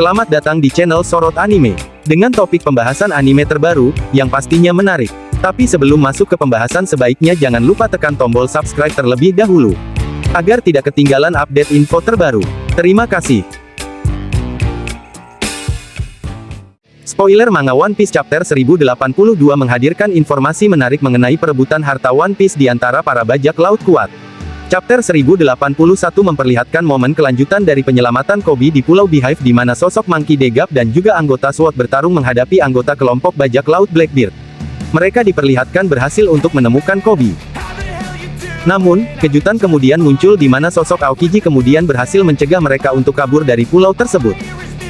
Selamat datang di channel Sorot Anime. Dengan topik pembahasan anime terbaru, yang pastinya menarik. Tapi sebelum masuk ke pembahasan sebaiknya jangan lupa tekan tombol subscribe terlebih dahulu. Agar tidak ketinggalan update info terbaru. Terima kasih. Spoiler manga One Piece Chapter 1082 menghadirkan informasi menarik mengenai perebutan harta One Piece di antara para bajak laut kuat. Chapter 1081 memperlihatkan momen kelanjutan dari penyelamatan Koby di Pulau Beehive di mana sosok Monkey D. Garp dan juga anggota SWORD bertarung menghadapi anggota kelompok bajak laut Blackbeard. Mereka diperlihatkan berhasil untuk menemukan Koby. Namun, kejutan kemudian muncul di mana sosok Aokiji kemudian berhasil mencegah mereka untuk kabur dari pulau tersebut.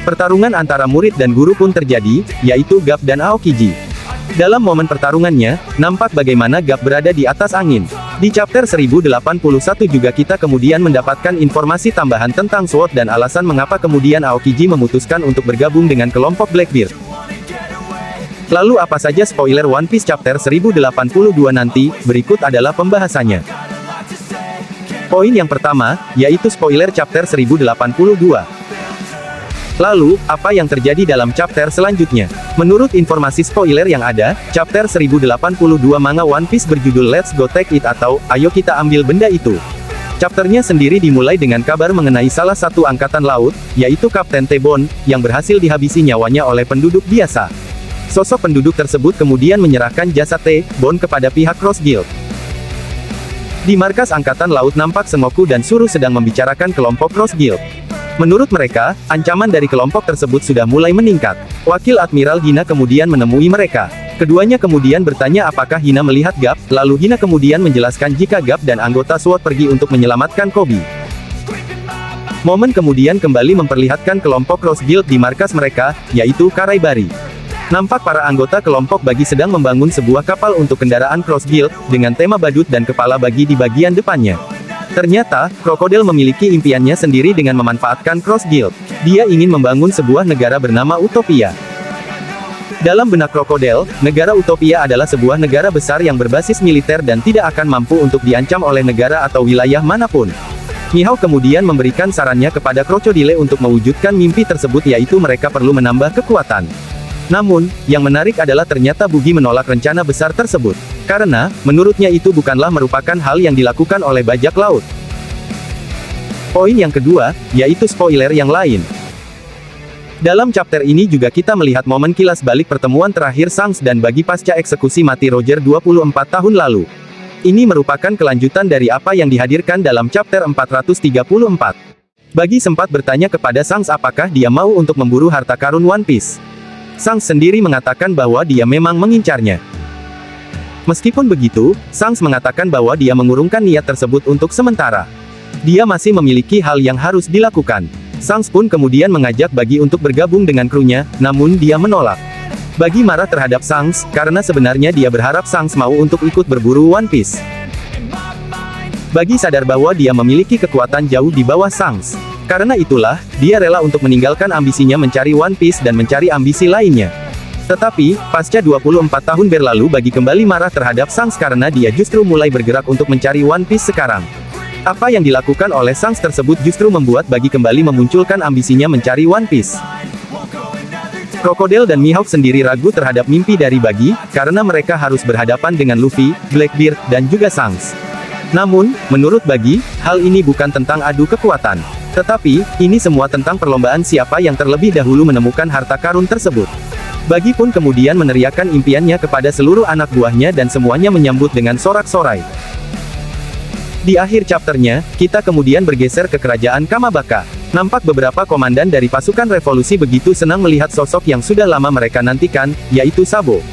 Pertarungan antara murid dan guru pun terjadi, yaitu Garp dan Aokiji. Dalam momen pertarungannya, nampak bagaimana Garp berada di atas angin. Di chapter 1081 juga kita kemudian mendapatkan informasi tambahan tentang SWORD dan alasan mengapa kemudian Aokiji memutuskan untuk bergabung dengan kelompok Blackbeard. Lalu apa saja spoiler One Piece Chapter 1082 nanti, berikut adalah pembahasannya. Poin yang pertama, yaitu spoiler Chapter 1082. Lalu, apa yang terjadi dalam chapter selanjutnya? Menurut informasi spoiler yang ada, chapter 1082 manga One Piece berjudul Let's Go Take It atau, Ayo Kita Ambil Benda Itu. Chapternya sendiri dimulai dengan kabar mengenai salah satu angkatan laut, yaitu Kapten T-Bone, yang berhasil dihabisi nyawanya oleh penduduk biasa. Sosok penduduk tersebut kemudian menyerahkan jasad T-Bone kepada pihak Cross Guild. Di markas angkatan laut nampak Sengoku dan Suru sedang membicarakan kelompok Cross Guild. Menurut mereka, ancaman dari kelompok tersebut sudah mulai meningkat. Wakil Admiral Hina kemudian menemui mereka. Keduanya kemudian bertanya apakah Hina melihat Garp, lalu Hina kemudian menjelaskan jika Garp dan anggota SWORD pergi untuk menyelamatkan Koby. Momen kemudian kembali memperlihatkan kelompok Cross Guild di markas mereka, yaitu Karaibari. Nampak para anggota kelompok bagi sedang membangun sebuah kapal untuk kendaraan Cross Guild, dengan tema badut dan kepala bagi di bagian depannya. Ternyata, Krokodil memiliki impiannya sendiri dengan memanfaatkan Cross Guild. Dia ingin membangun sebuah negara bernama Utopia. Dalam benak Krokodil, negara Utopia adalah sebuah negara besar yang berbasis militer dan tidak akan mampu untuk diancam oleh negara atau wilayah manapun. Mihawk kemudian memberikan sarannya kepada Krokodile untuk mewujudkan mimpi tersebut yaitu mereka perlu menambah kekuatan. Namun, yang menarik adalah ternyata Buggy menolak rencana besar tersebut. Karena, menurutnya itu bukanlah merupakan hal yang dilakukan oleh bajak laut. Poin yang kedua, yaitu spoiler yang lain. Dalam chapter ini juga kita melihat momen kilas balik pertemuan terakhir Shanks dan Buggy pasca eksekusi mati Roger 24 tahun lalu. Ini merupakan kelanjutan dari apa yang dihadirkan dalam chapter 434. Buggy sempat bertanya kepada Shanks apakah dia mau untuk memburu harta karun One Piece. Shanks sendiri mengatakan bahwa dia memang mengincarnya. Meskipun begitu, Shanks mengatakan bahwa dia mengurungkan niat tersebut untuk sementara. Dia masih memiliki hal yang harus dilakukan. Shanks pun kemudian mengajak Buggy untuk bergabung dengan krunya, namun dia menolak. Buggy marah terhadap Shanks, karena sebenarnya dia berharap Shanks mau untuk ikut berburu One Piece. Buggy sadar bahwa dia memiliki kekuatan jauh di bawah Shanks. Karena itulah, dia rela untuk meninggalkan ambisinya mencari One Piece dan mencari ambisi lainnya. Tetapi, pasca 24 tahun berlalu Buggy kembali marah terhadap Shanks karena dia justru mulai bergerak untuk mencari One Piece sekarang. Apa yang dilakukan oleh Shanks tersebut justru membuat Buggy kembali memunculkan ambisinya mencari One Piece. Krokodil dan Mihawk sendiri ragu terhadap mimpi dari Buggy, karena mereka harus berhadapan dengan Luffy, Blackbeard, dan juga Shanks. Namun, menurut Buggy, hal ini bukan tentang adu kekuatan. Tetapi, ini semua tentang perlombaan siapa yang terlebih dahulu menemukan harta karun tersebut. Buggy pun kemudian meneriakkan impiannya kepada seluruh anak buahnya dan semuanya menyambut dengan sorak-sorai. Di akhir chapternya, kita kemudian bergeser ke kerajaan Kamabaka. Nampak beberapa komandan dari pasukan revolusi begitu senang melihat sosok yang sudah lama mereka nantikan, yaitu Sabo.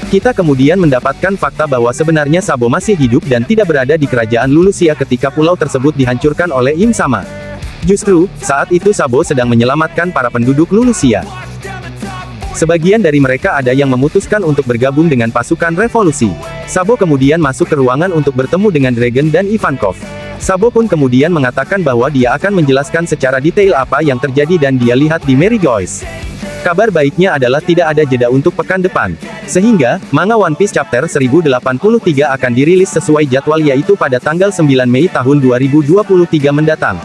Kita kemudian mendapatkan fakta bahwa sebenarnya Sabo masih hidup dan tidak berada di kerajaan Lulusia ketika pulau tersebut dihancurkan oleh Im Sama. Justru, saat itu Sabo sedang menyelamatkan para penduduk Lulusia. Sebagian dari mereka ada yang memutuskan untuk bergabung dengan pasukan revolusi. Sabo kemudian masuk ke ruangan untuk bertemu dengan Dragon dan Ivankov. Sabo pun kemudian mengatakan bahwa dia akan menjelaskan secara detail apa yang terjadi dan dia lihat di Mary Joyce. Kabar baiknya adalah tidak ada jeda untuk pekan depan. Sehingga, manga One Piece Chapter 1083 akan dirilis sesuai jadwal yaitu pada tanggal 9 Mei tahun 2023 mendatang.